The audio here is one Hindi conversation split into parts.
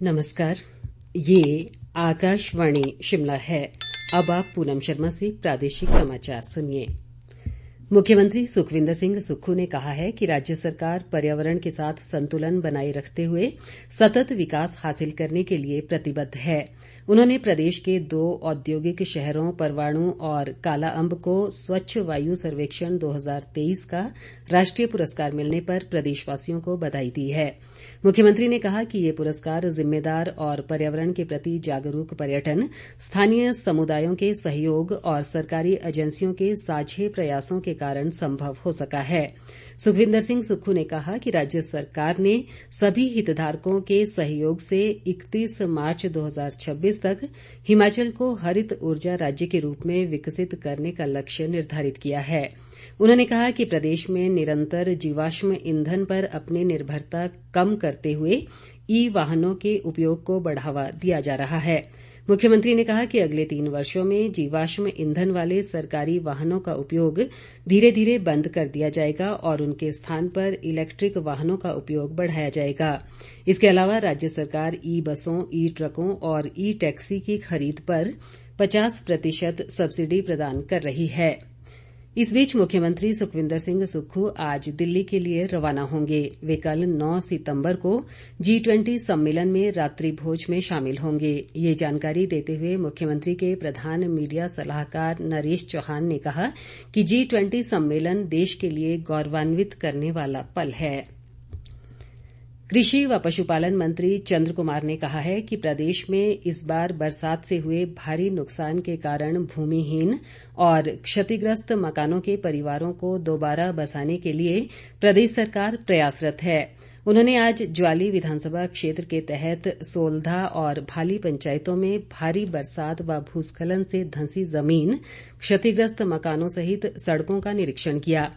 नमस्कार, ये आकाशवाणी शिमला है। अब आप पूनम शर्मा से प्रादेशिक समाचार सुनिए। मुख्यमंत्री सुखविंदर सिंह सुक्खू ने कहा है कि राज्य सरकार पर्यावरण के साथ संतुलन बनाए रखते हुए सतत विकास हासिल करने के लिए प्रतिबद्ध है। उन्होंने प्रदेश के 2 औद्योगिक शहरों परवाणु और कालाअंब को स्वच्छ वायु सर्वेक्षण 2023 का राष्ट्रीय पुरस्कार मिलने पर प्रदेशवासियों को बधाई दी है। मुख्यमंत्री ने कहा कि ये पुरस्कार जिम्मेदार और पर्यावरण के प्रति जागरूक पर्यटन, स्थानीय समुदायों के सहयोग और सरकारी एजेंसियों के साझे प्रयासों के कारण संभव हो सका है। सुखविंदर सिंह सुक्खू ने कहा कि राज्य सरकार ने सभी हितधारकों के सहयोग से 31 मार्च 2026 तक हिमाचल को हरित ऊर्जा राज्य के रूप में विकसित करने का लक्ष्य निर्धारित किया है। उन्होंने कहा कि प्रदेश में निरंतर जीवाश्म ईंधन पर अपनी निर्भरता कम करते हुए ई वाहनों के उपयोग को बढ़ावा दिया जा रहा है। मुख्यमंत्री ने कहा कि अगले 3 वर्षों में जीवाश्म ईंधन वाले सरकारी वाहनों का उपयोग धीरे धीरे बंद कर दिया जाएगा और उनके स्थान पर इलेक्ट्रिक वाहनों का उपयोग बढ़ाया जाएगा। इसके अलावा राज्य सरकार ई बसों, ई ट्रकों और ई टैक्सी की खरीद पर 50% सब्सिडी प्रदान कर रही है। इस बीच मुख्यमंत्री सुखविंदर सिंह सुक्खू आज दिल्ली के लिए रवाना होंगे। वे कल 9 सितंबर को G20 सम्मेलन में रात्रि भोज में शामिल होंगे। ये जानकारी देते हुए मुख्यमंत्री के प्रधान मीडिया सलाहकार नरेश चौहान ने कहा कि G20 सम्मेलन देश के लिए गौरवान्वित करने वाला पल है। कृषि व पशुपालन मंत्री चंद्र कुमार ने कहा है कि प्रदेश में इस बार बरसात से हुए भारी नुकसान के कारण भूमिहीन और क्षतिग्रस्त मकानों के परिवारों को दोबारा बसाने के लिए प्रदेश सरकार प्रयासरत है। उन्होंने आज ज्वाली विधानसभा क्षेत्र के तहत सोलधा और भाली पंचायतों में भारी बरसात व भूस्खलन से धंसी जमीन, क्षतिग्रस्त मकानों सहित सड़कों का निरीक्षण किया।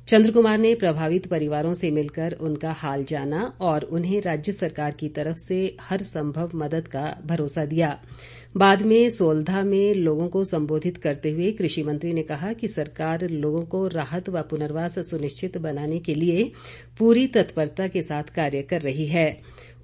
चंद्र कुमार ने प्रभावित परिवारों से मिलकर उनका हाल जाना और उन्हें राज्य सरकार की तरफ से हर संभव मदद का भरोसा दिया। बाद में सोलधा में लोगों को संबोधित करते हुए कृषि मंत्री ने कहा कि सरकार लोगों को राहत व पुनर्वास सुनिश्चित बनाने के लिए पूरी तत्परता के साथ कार्य कर रही है।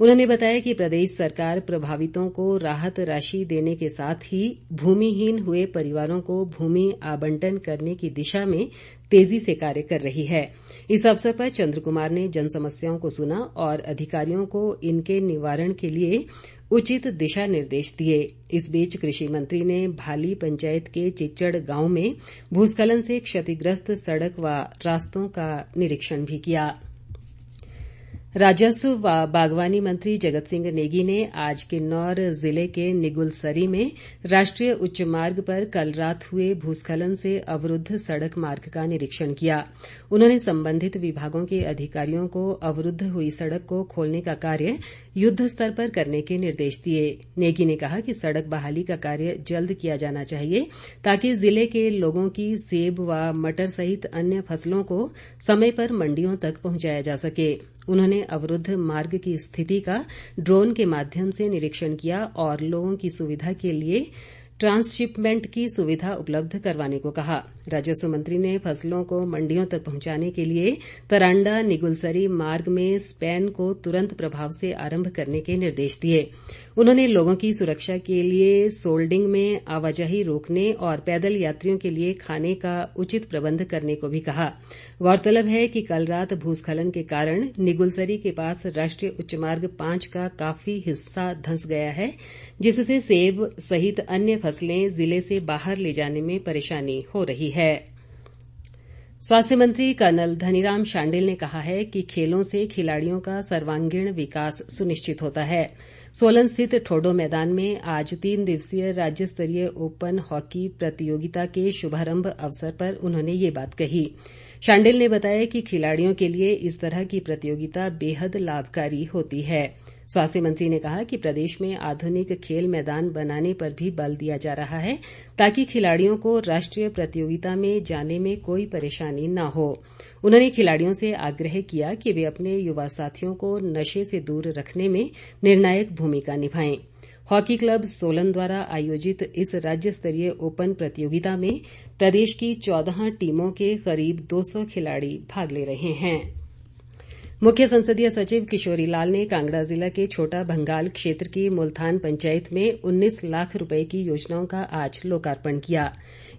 उन्होंने बताया कि प्रदेश सरकार प्रभावितों को राहत राशि देने के साथ ही भूमिहीन हुए परिवारों को भूमि आवंटन करने की दिशा में तेजी से कार्य कर रही है। इस अवसर पर चंद्र कुमार ने जन समस्याओं को सुना और अधिकारियों को इनके निवारण के लिए उचित दिशा निर्देश दिए। इस बीच कृषि मंत्री ने भाली पंचायत के चिच्चड़ गांव में भूस्खलन से क्षतिग्रस्त सड़क व रास्तों का निरीक्षण भी किया। राजस्व व बागवानी मंत्री जगत सिंह नेगी ने आज किन्नौर जिले के निगुलसरी में राष्ट्रीय उच्च मार्ग पर कल रात हुए भूस्खलन से अवरूद्ध सड़क मार्ग का निरीक्षण किया। उन्होंने संबंधित विभागों के अधिकारियों को अवरूद्ध हुई सड़क को खोलने का कार्य युद्ध स्तर पर करने के निर्देश दिए। नेगी ने कहा कि सड़क बहाली का कार्य जल्द किया जाना चाहिए ताकि जिले के लोगों की सेब व मटर सहित अन्य फसलों को समय पर मंडियों तक पहुंचाया जा सके। उन्होंने अवरूद्ध मार्ग की स्थिति का ड्रोन के माध्यम से निरीक्षण किया और लोगों की सुविधा के लिए ट्रांसशिपमेंट की सुविधा उपलब्ध करवाने को कहा। राजस्व मंत्री ने फसलों को मंडियों तक पहुंचाने के लिए तरांडा निगुलसरी मार्ग में स्पैन को तुरंत प्रभाव से आरंभ करने के निर्देश दिए। उन्होंने लोगों की सुरक्षा के लिए सोल्डिंग में आवाजाही रोकने और पैदल यात्रियों के लिए खाने का उचित प्रबंध करने को भी कहा। गौरतलब है कि कल रात भूस्खलन के कारण निगुलसरी के पास राष्ट्रीय उच्च मार्ग 5 का काफी हिस्सा धंस गया है, जिससे सेब सहित अन्य फसलें जिले से बाहर ले जाने में परेशानी हो रही है। स्वास्थ्य मंत्री कर्नल धनीराम शांडिल ने कहा है कि खेलों से खिलाड़ियों का सर्वांगीण विकास सुनिश्चित होता है। सोलन स्थित ठोडो मैदान में आज 3 दिवसीय राज्य स्तरीय ओपन हॉकी प्रतियोगिता के शुभारंभ अवसर पर उन्होंने ये बात कही। शांडिल ने बताया कि खिलाड़ियों के लिए इस तरह की प्रतियोगिता बेहद लाभकारी होती है। स्वास्थ्य मंत्री ने कहा कि प्रदेश में आधुनिक खेल मैदान बनाने पर भी बल दिया जा रहा है ताकि खिलाड़ियों को राष्ट्रीय प्रतियोगिता में जाने में कोई परेशानी न हो। उन्होंने खिलाड़ियों से आग्रह किया कि वे अपने युवा साथियों को नशे से दूर रखने में निर्णायक भूमिका निभाएं। हॉकी क्लब सोलन द्वारा आयोजित इस राज्य स्तरीय ओपन प्रतियोगिता में प्रदेश की 14 टीमों के करीब 200 खिलाड़ी भाग ले रहे हैं। मुख्य संसदीय सचिव किशोरी लाल ने कांगड़ा जिला के छोटा भंगाल क्षेत्र की मुल्थान पंचायत में 19 लाख रुपए की योजनाओं का आज लोकार्पण किया।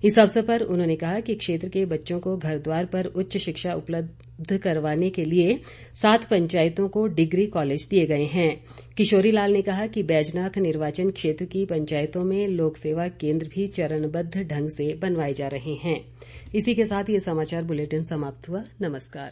इस अवसर पर उन्होंने कहा कि क्षेत्र के बच्चों को घर द्वार पर उच्च शिक्षा उपलब्ध करवाने के लिए 7 पंचायतों को डिग्री कॉलेज दिए गए हैं। किशोरी लाल ने कहा कि बैजनाथ निर्वाचन क्षेत्र की पंचायतों में लोक सेवा केन्द्र भी चरणबद्ध ढंग से बनवाए जा रहे हैं। इसी के साथ ये समाचार बुलेटिन समाप्त हुआ। नमस्कार।